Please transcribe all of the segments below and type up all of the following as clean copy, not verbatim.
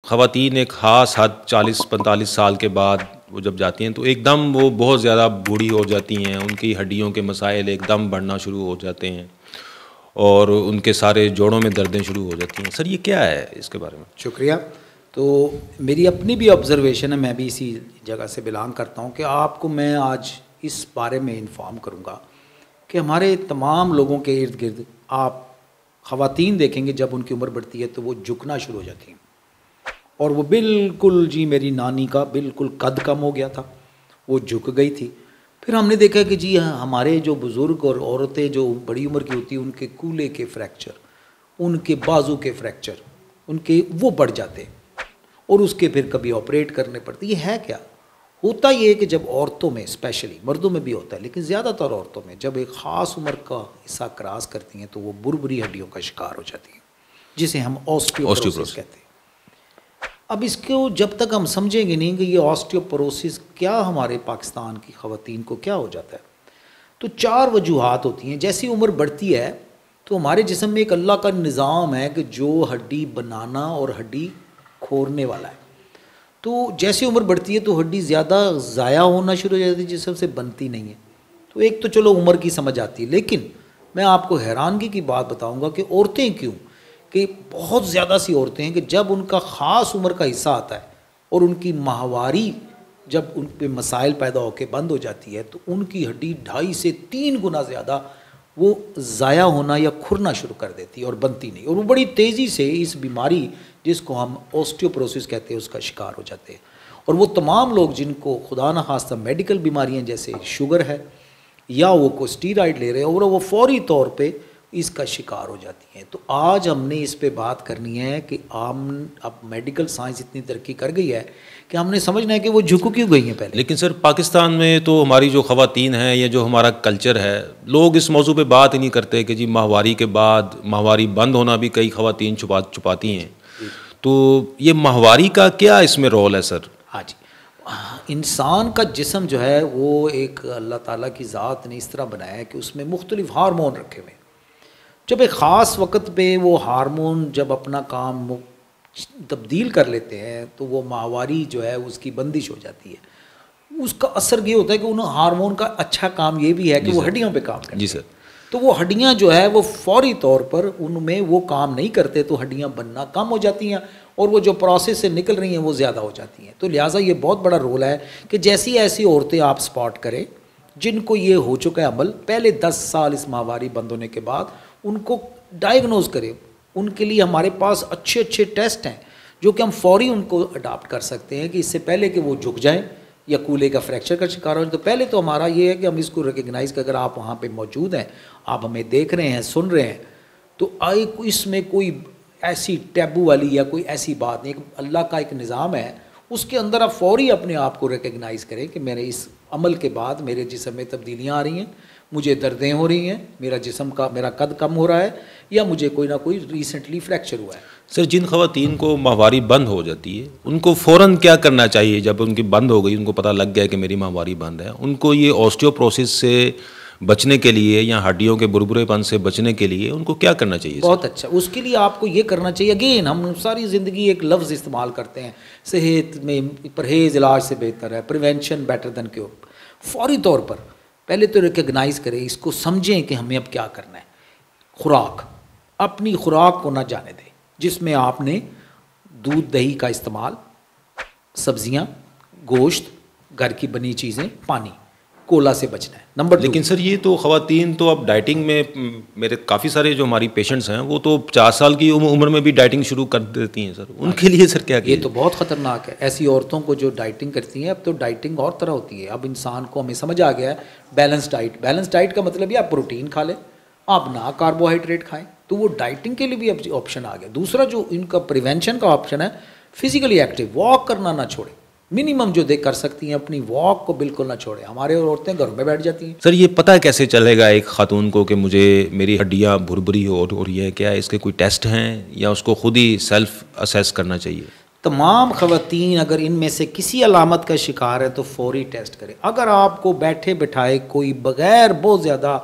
ख़वातीन एक ख़ास हद 40-45 साल के बाद वो जब जाती हैं तो एकदम वो बहुत ज़्यादा बूढ़ी हो जाती हैं, उनकी हड्डियों के मसाइल एकदम बढ़ना शुरू हो जाते हैं और उनके सारे जोड़ों में दर्दें शुरू हो जाती हैं। सर ये क्या है, इसके बारे में? शुक्रिया। तो मेरी अपनी भी ऑब्ज़र्वेशन है, मैं भी इसी जगह से बिलोंग करता हूँ कि आपको मैं आज इस बारे में इन्फॉर्म करूँगा कि हमारे तमाम लोगों के इर्द गिर्द आप ख़वातीन देखेंगे जब उनकी उम्र बढ़ती है तो वो झुकना शुरू हो जाती हैं। और वो बिल्कुल जी, मेरी नानी का बिल्कुल कद कम हो गया था, वो झुक गई थी। फिर हमने देखा कि जी हाँ, हमारे जो बुज़ुर्ग और औरतें जो बड़ी उम्र की होती हैं उनके कूल्हे के फ्रैक्चर, उनके बाजू के फ्रैक्चर, उनके वो बढ़ जाते हैं और उसके फिर कभी ऑपरेट करने पड़ते। ये है क्या? होता ये है कि जब औरतों में, स्पेशली मर्दों में भी होता है लेकिन ज़्यादातर औरतों में, जब एक ख़ास उम्र का हिस्सा क्रॉस करती हैं तो वो बुरबुरी हड्डियों का शिकार हो जाती हैं, जिसे हम ऑस्टियोपोरोसिस कहते हैं। अब इसको जब तक हम समझेंगे नहीं कि ये ऑस्टियोपोरोसिस क्या हमारे पाकिस्तान की ख़वातीन को क्या हो जाता है, तो 4 वजूहात होती हैं। जैसी उम्र बढ़ती है तो हमारे जिस्म में एक अल्लाह का निज़ाम है कि जो हड्डी बनाना और हड्डी खोरने वाला है। तो जैसी उम्र बढ़ती है तो हड्डी ज़्यादा ज़ाया होना शुरू हो जाती है, जिसम से बनती नहीं है। तो एक तो चलो उम्र की समझ आती है, लेकिन मैं आपको हैरानगी की बात बताऊंगा कि औरतें क्यों, कि बहुत ज़्यादा सी औरतें हैं कि जब उनका ख़ास उम्र का हिस्सा आता है और उनकी माहवारी जब उन पर मसाइल पैदा होकर बंद हो जाती है तो उनकी हड्डी 2.5 से 3 गुना ज़्यादा वो ज़ाया होना या खुरना शुरू कर देती है और बनती नहीं, और वो बड़ी तेज़ी से इस बीमारी जिसको हम ऑस्टियोपोरोसिस कहते हैं उसका शिकार हो जाते हैं। और वो तमाम लोग जिनको खुदा न खास्ता मेडिकल बीमारियां जैसे शुगर है या वो कोई स्टीरॉइड ले रहे हैं और वो फौरी तौर पे इसका शिकार हो जाती हैं। तो आज हमने इस पे बात करनी है कि अब मेडिकल साइंस इतनी तरक्की कर गई है कि हमने समझना है कि वो झुक क्यों गई हैं पहले। लेकिन सर पाकिस्तान में तो हमारी जो ख़वातीन हैं या जो हमारा कल्चर है, लोग इस मौजू पे बात ही नहीं करते कि जी माहवारी के बाद माहवारी बंद होना भी कई ख़वातीन छुपाती हैं। तो ये माहवारी का क्या इसमें रोल है सर? हाँ जी, इंसान का जिस्म जो है वो एक अल्लाह ताला की ज़ात ने इस तरह बनाया है कि उसमें मुख्तलिफ हार्मोन रखे हुए हैं। जब एक ख़ास वक्त पे वो हार्मोन जब अपना काम तब्दील कर लेते हैं तो वो माहवारी जो है उसकी बंदिश हो जाती है। उसका असर ये होता है कि उन हार्मोन का अच्छा काम ये भी है कि वो हड्डियों पे काम करते हैं। जी सर। तो वो हड्डियाँ जो है वो फौरी तौर पर उनमें वो काम नहीं करते तो हड्डियाँ बनना कम हो जाती हैं और वो जो प्रोसेस से निकल रही हैं वो ज़्यादा हो जाती हैं। तो लिहाजा ये बहुत बड़ा रोल है कि जैसी ऐसी औरतें आप स्पॉट करें जिनको ये हो चुका है अमल, पहले 10 साल इस माहवारी बंद होने के बाद उनको डायग्नोज करें। उनके लिए हमारे पास अच्छे अच्छे टेस्ट हैं जो कि हम फौरी उनको अडाप्ट कर सकते हैं कि इससे पहले कि वो झुक जाएँ या कूल्हे का फ्रैक्चर का शिकार हो। तो पहले तो हमारा ये है कि हम इसको रिकग्नाइज़ कर, अगर आप वहाँ पे मौजूद हैं, आप हमें देख रहे हैं, सुन रहे हैं, तो इसमें कोई ऐसी टैबू वाली या कोई ऐसी बात नहीं। अल्लाह का एक निज़ाम है, उसके अंदर आप फौरी अपने आप को रिकग्नाइज़ करें कि मेरे इस अमल के बाद मेरे जिस्म में तब्दीलियाँ आ रही हैं, मुझे दर्दें हो रही हैं, मेरा कद कम हो रहा है या मुझे कोई ना कोई रिसेंटली फ्रैक्चर हुआ है। सर जिन ख़वातीन को माहवारी बंद हो जाती है उनको फ़ौरन क्या करना चाहिए? जब उनकी बंद हो गई, उनको पता लग गया कि मेरी माहवारी बंद है, उनको ये ऑस्टियोपोरोसिस से बचने के लिए या हड्डियों के बुरबुरेपन से बचने के लिए उनको क्या करना चाहिए? बहुत अच्छा, उसके लिए आपको ये करना चाहिए, अगेन हम सारी ज़िंदगी एक लफ्ज़ इस्तेमाल करते हैं, सेहत में परहेज़ इलाज से बेहतर है, प्रिवेंशन बेटर देन क्योर। फौरी तौर पर पहले तो रिकग्नाइज़ करें, इसको समझें कि हमें अब क्या करना है। खुराक, अपनी खुराक को ना जाने दें, जिसमें आपने दूध दही का इस्तेमाल, सब्जियां, गोश्त, घर की बनी चीज़ें, पानी, कोला से बचना है। नंबर 2। लेकिन सर ये तो ख़वातीन तो अब डाइटिंग में, मेरे काफ़ी सारे जो हमारी पेशेंट्स हैं वो तो 50 साल की उम्र में भी डाइटिंग शुरू कर देती हैं सर, उनके लिए सर क्या किया? ये तो बहुत ख़तरनाक है ऐसी औरतों को जो डाइटिंग करती हैं। अब तो डाइटिंग और तरह होती है। अब इंसान को हमें समझ आ गया है बैलेंस डाइट। बैलेंस डाइट का मतलब ये आप प्रोटीन खा लें, आप ना कार्बोहाइड्रेट खाएं, तो वो डाइटिंग के लिए भी अब ऑप्शन आ गया। दूसरा जो इनका प्रिवेंशन का ऑप्शन है, फिजिकली एक्टिव, वॉक करना ना छोड़ें, मिनिमम जो कर सकती हैं अपनी वॉक को बिल्कुल ना छोड़ें। हमारे औरतें घरों में बैठ जाती हैं। सर ये पता कैसे चलेगा एक खातून को कि मुझे मेरी हड्डियाँ भुरभुरी हो रही है? क्या इसके कोई टेस्ट हैं या उसको खुद ही सेल्फ असेस करना चाहिए? तमाम ख़वातीन अगर इनमें से किसी अलामत का शिकार है तो फौरी टेस्ट करें। अगर आपको बैठे बिठाए कोई बग़ैर बहुत ज़्यादा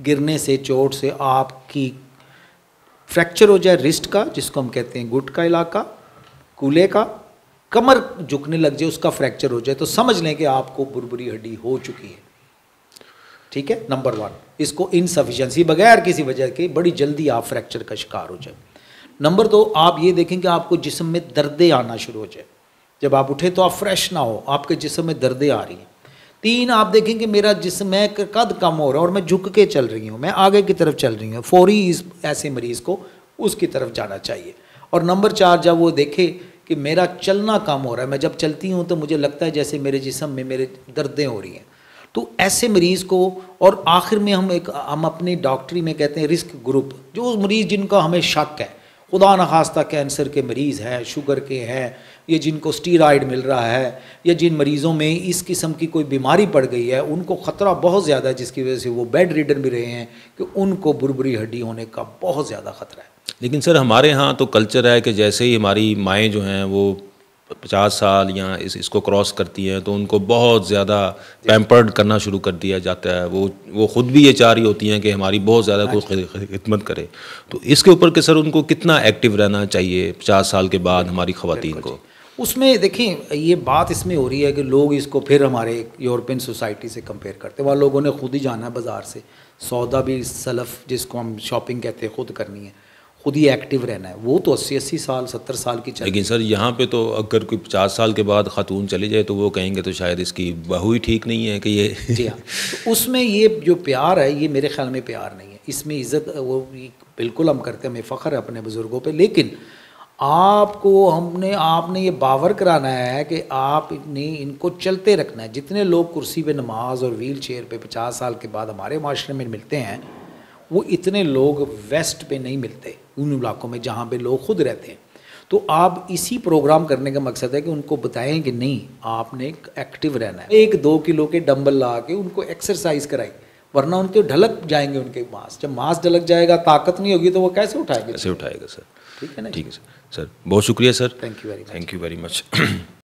गिरने से, चोट से आपकी फ्रैक्चर हो जाए रिस्ट का, जिसको हम कहते हैं गुट का इलाका, कूल्हे का, कमर झुकने लग जाए, उसका फ्रैक्चर हो जाए, तो समझ लें कि आपको बुरबुरी हड्डी हो चुकी है। ठीक है, नंबर 1, इसको इनसफिशिएंसी बगैर किसी वजह के बड़ी जल्दी आप फ्रैक्चर का शिकार हो जाए। नंबर 2, आप ये देखें कि आपको जिस्म में दर्दें आना शुरू हो जाए, जब आप उठे तो आप फ्रेश ना हो, आपके जिस्म में दर्दें आ रही हैं। 3, आप देखें कि मेरा जिस्म में कद कम हो रहा है और मैं झुक के चल रही हूँ, मैं आगे की तरफ चल रही हूँ, फौरी इस ऐसे मरीज़ को उसकी तरफ जाना चाहिए। और नंबर 4, जब वो देखे कि मेरा चलना कम हो रहा है, मैं जब चलती हूँ तो मुझे लगता है जैसे मेरे जिस्म में मेरे दर्दें हो रही हैं, तो ऐसे मरीज़ को, और आखिर में हम अपनी डॉक्टरी में कहते हैं रिस्क ग्रुप, जो मरीज़ जिनका हमें शक है, खुदा न खास्ता कैंसर के मरीज़ हैं, शुगर के हैं, या जिनको स्टीरॉयड मिल रहा है, या जिन मरीज़ों में इस किस्म की कोई बीमारी पड़ गई है, उनको ख़तरा बहुत ज़्यादा है, जिसकी वजह से वो बेड रिडन भी रहे हैं, कि उनको बुरबुरी हड्डी होने का बहुत ज़्यादा ख़तरा है। लेकिन सर हमारे यहाँ तो कल्चर है कि जैसे ही हमारी माएँ जो हैं वो 50 साल या इसको क्रॉस करती हैं तो उनको बहुत ज़्यादा पैम्पर्ड करना शुरू कर दिया जाता है। वो ख़ुद भी ये चाह रही होती हैं कि हमारी बहुत ज़्यादा कोई खिदमत करे। तो इसके ऊपर कि सर उनको कितना एक्टिव रहना चाहिए 50 साल के बाद हमारी ख़वातीन को? उसमें देखें, ये बात इसमें हो रही है कि लोग इसको फिर हमारे यूरोपियन सोसाइटी से कंपेयर करते हैं। वहाँ लोगों ने खुद ही जाना है बाज़ार से, सौदा भी सलफ़ जिसको हम शॉपिंग कहते हैं खुद करनी है, खुद ही एक्टिव रहना है। वो तो 80-80 साल 70 साल की चल। लेकिन सर यहाँ पे तो अगर कोई 50 साल के बाद खातून चली जाए तो वो कहेंगे तो शायद इसकी बहू ही ठीक नहीं है कि ये जी हाँ, तो उसमें ये जो प्यार है, ये मेरे ख्याल में प्यार नहीं है, इसमें इज़्ज़त वो बिल्कुल हम करते हैं, हमें फ़ख्र है अपने बुज़ुर्गों पे, लेकिन आपने ये बावर कराना है कि आपने इनको चलते रखना है। जितने लोग कुर्सी पे नमाज और व्हील चेयर पे 50 साल के बाद हमारे माशरे में मिलते हैं, वो इतने लोग वेस्ट पे नहीं मिलते, उन इलाकों में जहाँ पे लोग खुद रहते हैं। तो आप इसी प्रोग्राम करने का मकसद है कि उनको बताएं कि नहीं, आपने एक्टिव रहना है। 1-2 किलो के डंबल ला के उनको एक्सरसाइज कराएं, वरना उनके ढलक जाएंगे उनके मांस। जब मांस ढलक जाएगा, ताकत नहीं होगी, तो वो कैसे उठाएंगे? कैसे उठाएगा सर? ठीक है ना? ठीक है सर। बहुत शुक्रिया sir. Thank you very much. Thank you very much.